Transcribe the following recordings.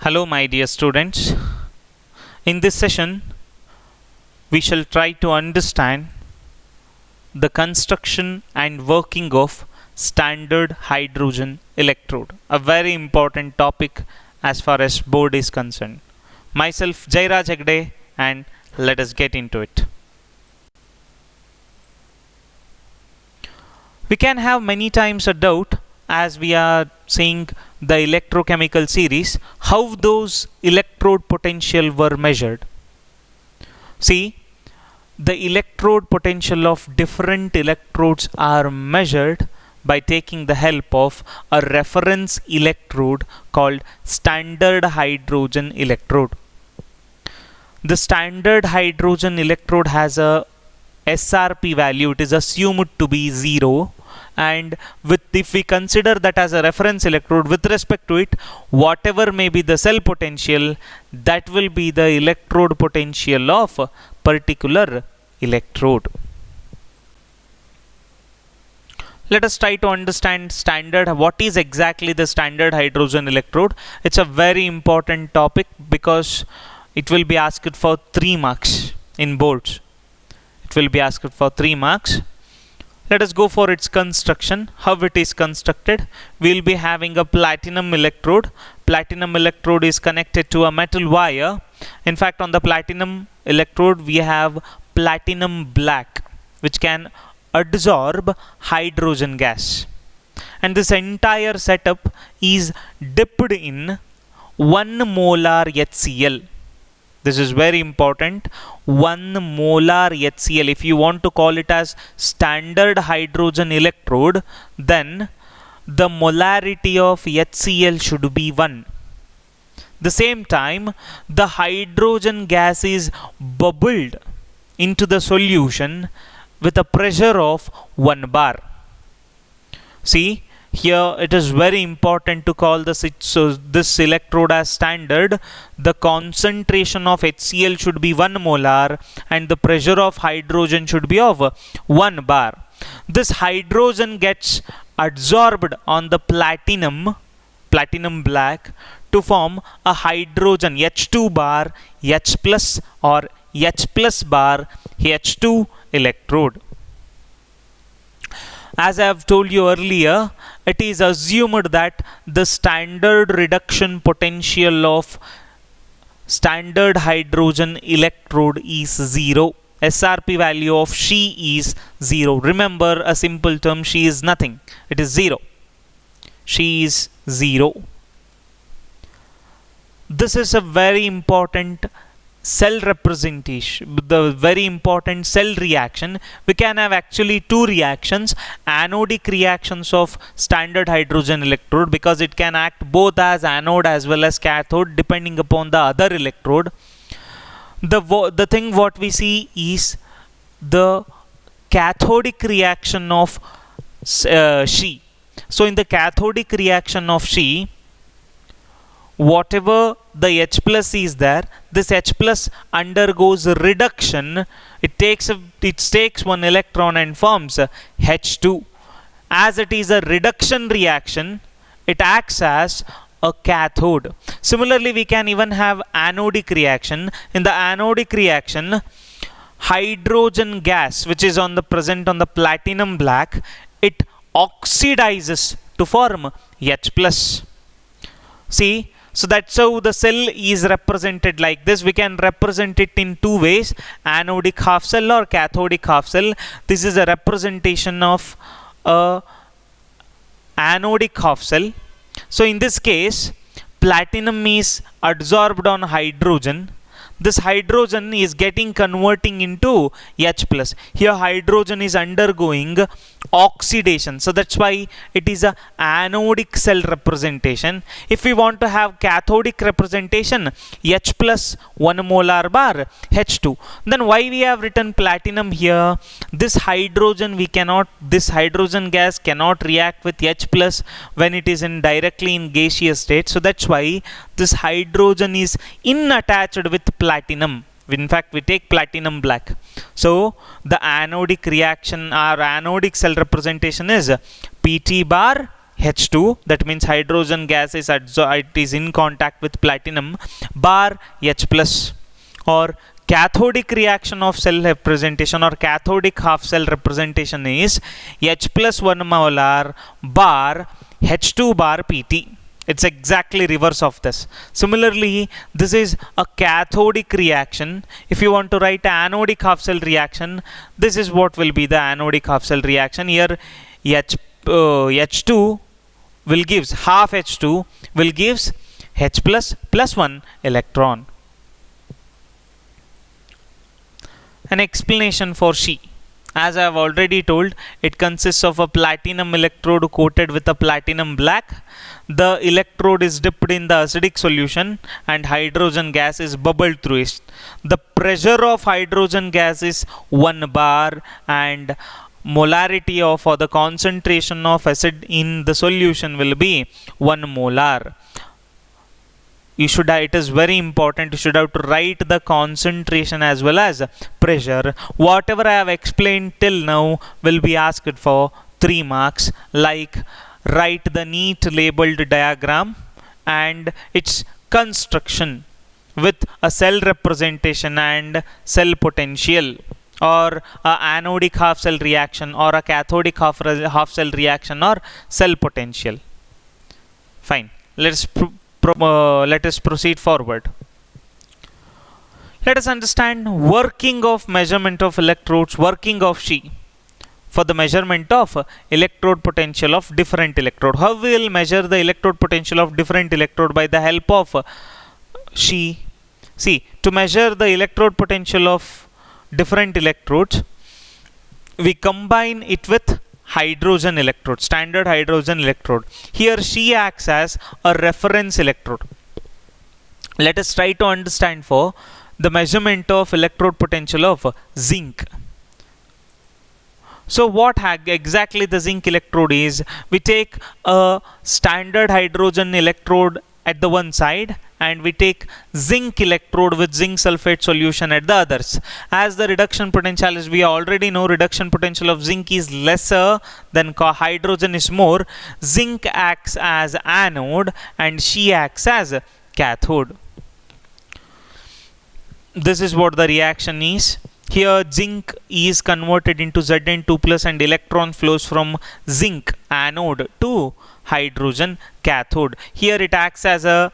Hello, my dear students. In this session, we shall try to understand the construction and working of standard hydrogen electrode, a very important topic as far as board is concerned. Myself, Jairaj Hegde, and let us get into it. We can have many times a doubt as we are seeing the electrochemical series, how those electrode potential were measured. See, the electrode potential of different electrodes are measured by taking the help of a reference electrode called standard hydrogen electrode. The standard hydrogen electrode has a SRP value, it is assumed to be 0, and if we consider that as a reference electrode, with respect to it, whatever may be the cell potential, that will be the electrode potential of a particular electrode. Let us try to understand what is exactly the standard hydrogen electrode. It's a very important topic because it will be asked for 3 marks in boards. It will be asked for 3 marks. Let us go for its construction, how it is constructed. We will be having a platinum electrode. Platinum electrode is connected to a metal wire. In fact, on the platinum electrode, we have platinum black, which can absorb hydrogen gas. And this entire setup is dipped in 1 molar HCl. This is very important. 1 molar HCl. If you want to call it as standard hydrogen electrode, then the molarity of HCl should be 1. The same time, the hydrogen gas is bubbled into the solution with a pressure of 1 bar. See, here it is very important to call this electrode as standard. The concentration of HCl should be 1 molar and the pressure of hydrogen should be of 1 bar. This hydrogen gets absorbed on the platinum black to form a hydrogen H2 bar H plus or H plus bar H2 electrode. As I have told you earlier, it is assumed that the standard reduction potential of standard hydrogen electrode is 0. SRP value of She is 0. Remember a simple term, She is nothing. It is 0. She is 0. This is a very important cell representation, the very important cell reaction. We can have actually 2 reactions, anodic reactions of standard hydrogen electrode, because it can act both as anode as well as cathode depending upon the other electrode. The thing what we see is the cathodic reaction of She. So in the cathodic reaction of She, whatever the H plus is there, this H plus undergoes reduction. It takes 1 electron and forms H2. As it is a reduction reaction, it acts as a cathode. Similarly, we can even have anodic reaction. In the anodic reaction, hydrogen gas, which is present on the platinum black, it oxidizes to form H plus. See, so that's how the cell is represented like this. We can represent it in 2 ways, anodic half cell or cathodic half cell. This is a representation of a anodic half cell. So in this case, platinum is adsorbed on hydrogen. This hydrogen is converting into H plus. Here hydrogen is undergoing oxidation. So that's why it is a anodic cell representation. If we want to have cathodic representation, H plus 1 molar bar H2. Then why we have written platinum here? This hydrogen gas cannot react with H plus when it is directly in gaseous state. So that's why this hydrogen is unattached with platinum. In fact, we take platinum black. So the anodic reaction or anodic cell representation is Pt bar H2, that means hydrogen gas is it is in contact with platinum, bar H plus. Or cathodic reaction of cell representation or cathodic half cell representation is H plus 1 molar bar H2 bar Pt. It's exactly reverse of this. Similarly, this is a cathodic reaction. If you want to write anodic half cell reaction, this is what will be the anodic half cell reaction. Here H2 will gives half H2 will gives H plus plus 1 electron. An explanation for She. As I have already told, it consists of a platinum electrode coated with a platinum black. The electrode is dipped in the acidic solution and hydrogen gas is bubbled through it. The pressure of hydrogen gas is 1 bar and molarity of or the concentration of acid in the solution will be 1 molar. It is very important, you should have to write the concentration as well as pressure. Whatever I have explained till now will be asked for 3 marks, like write the neat labeled diagram and its construction with a cell representation and cell potential, or a anodic half cell reaction or a cathodic half cell reaction or cell potential. Fine, let us proceed forward. Let us understand working of measurement of electrodes, working of She for the measurement of electrode potential of different electrode. How we will measure the electrode potential of different electrode? By the help of She. See, to measure the electrode potential of different electrodes, we combine it with hydrogen electrode, standard hydrogen electrode. Here She acts as a reference electrode. Let us try to understand for the measurement of electrode potential of zinc. So what exactly the zinc electrode is? We take a standard hydrogen electrode at the one side and we take zinc electrode with zinc sulfate solution at the others. As the reduction potential is, we already know reduction potential of zinc is lesser than hydrogen is more. Zinc acts as anode and She acts as cathode. This is what the reaction is. Here zinc is converted into Zn2 plus and electron flows from zinc anode to hydrogen cathode. Here it acts as a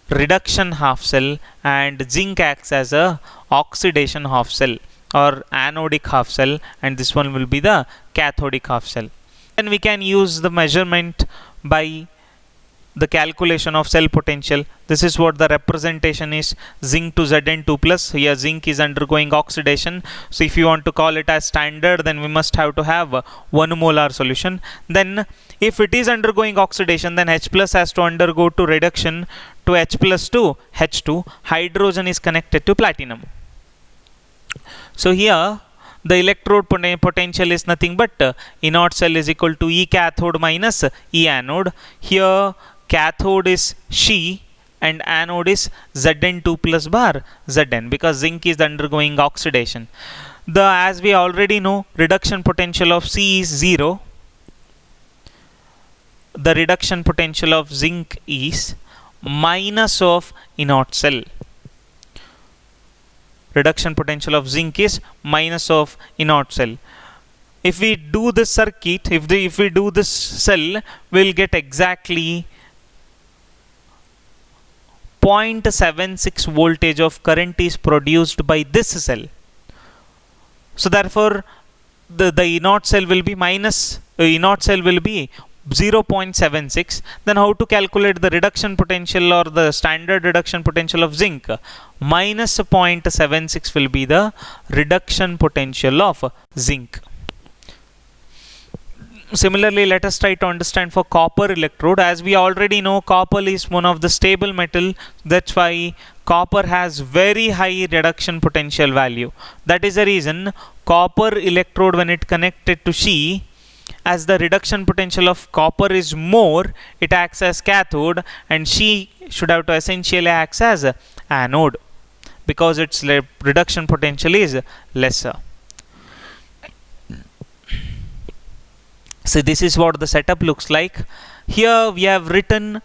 reduction half cell and zinc acts as a oxidation half cell or anodic half cell, and this one will be the cathodic half cell. And we can use the measurement by the calculation of cell potential. This is what the representation is, zinc to Zn2 plus. Here zinc is undergoing oxidation, so if you want to call it as standard, then we must have to have 1 molar solution. Then if it is undergoing oxidation, then H plus has to undergo to reduction to H plus to H2. Hydrogen is connected to platinum. So here the electrode potential is nothing but inert cell is equal to E cathode minus E anode. Here cathode is She and anode is Zn2 plus bar Zn, because zinc is undergoing oxidation. As we already know, reduction potential of C is 0. The reduction potential of zinc is minus of inert cell. Reduction potential of zinc is minus of inert cell. If we do this circuit, if we do this cell, we'll get exactly 0.76 voltage of current is produced by this cell. So therefore the inert cell will be minus inert cell will be 0.76. Then how to calculate the reduction potential or the standard reduction potential of zinc? Minus 0.76 will be the reduction potential of zinc. Similarly, let us try to understand for copper electrode. As we already know, copper is one of the stable metal. That's why copper has very high reduction potential value. That is the reason copper electrode, when it connected to She, as the reduction potential of copper is more, it acts as cathode, and She should have to essentially acts as anode because its reduction potential is lesser. So this is what the setup looks like. Here we have written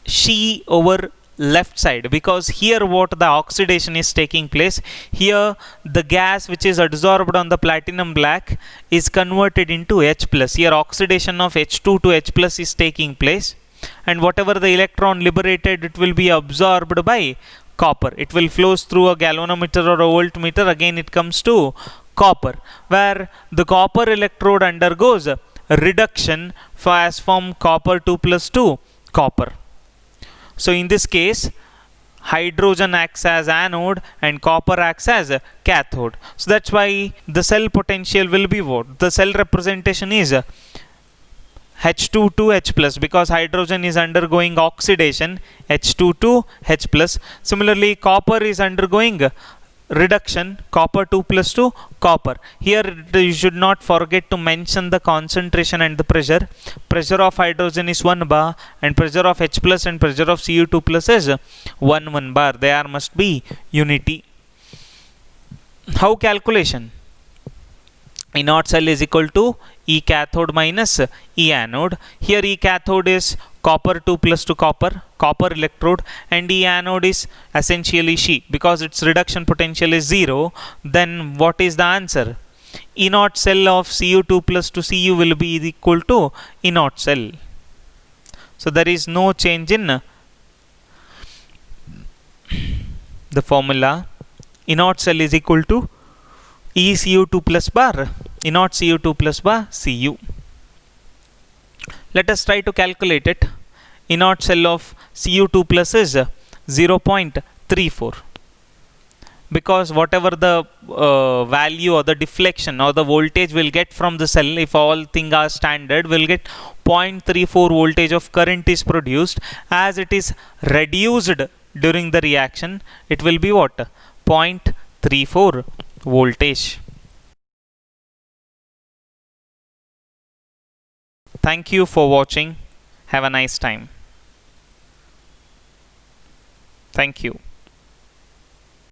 She over left side, because here what the oxidation is taking place. Here the gas which is adsorbed on the platinum black is converted into H plus. Here oxidation of H2 to H plus is taking place, and whatever the electron liberated, it will be absorbed by copper. It will flows through a galvanometer or a voltmeter. Again it comes to copper, where the copper electrode undergoes reduction as from copper 2 plus to copper. So in this case, hydrogen acts as anode and copper acts as a cathode. So that's why the cell potential will be what? The cell representation is H2 to H plus, because hydrogen is undergoing oxidation, H2 to H plus. Similarly, copper is undergoing reduction, copper 2 plus to copper. Here you should not forget to mention the concentration and the pressure. Pressure of hydrogen is 1 bar, and pressure of H plus and pressure of Cu2 plus is 1 bar. There must be unity. How calculation? E naught cell is equal to E cathode minus E anode. Here E cathode is copper 2 plus to copper electrode, and E anode is essentially She. Because its reduction potential is 0, then what is the answer? E naught cell of Cu2 plus to Cu will be equal to E naught cell. So there is no change in the formula. E naught cell is equal to E Cu2 plus bar, E naught Cu2 plus bar Cu. Let us try to calculate it. E naught cell of Cu2 plus is 0.34, because whatever the value or the deflection or the voltage will get from the cell, if all things are standard, will get 0.34 voltage of current is produced. As it is reduced during the reaction, it will be what? 0.34 voltage. Thank you for watching. Have a nice time. Thank you.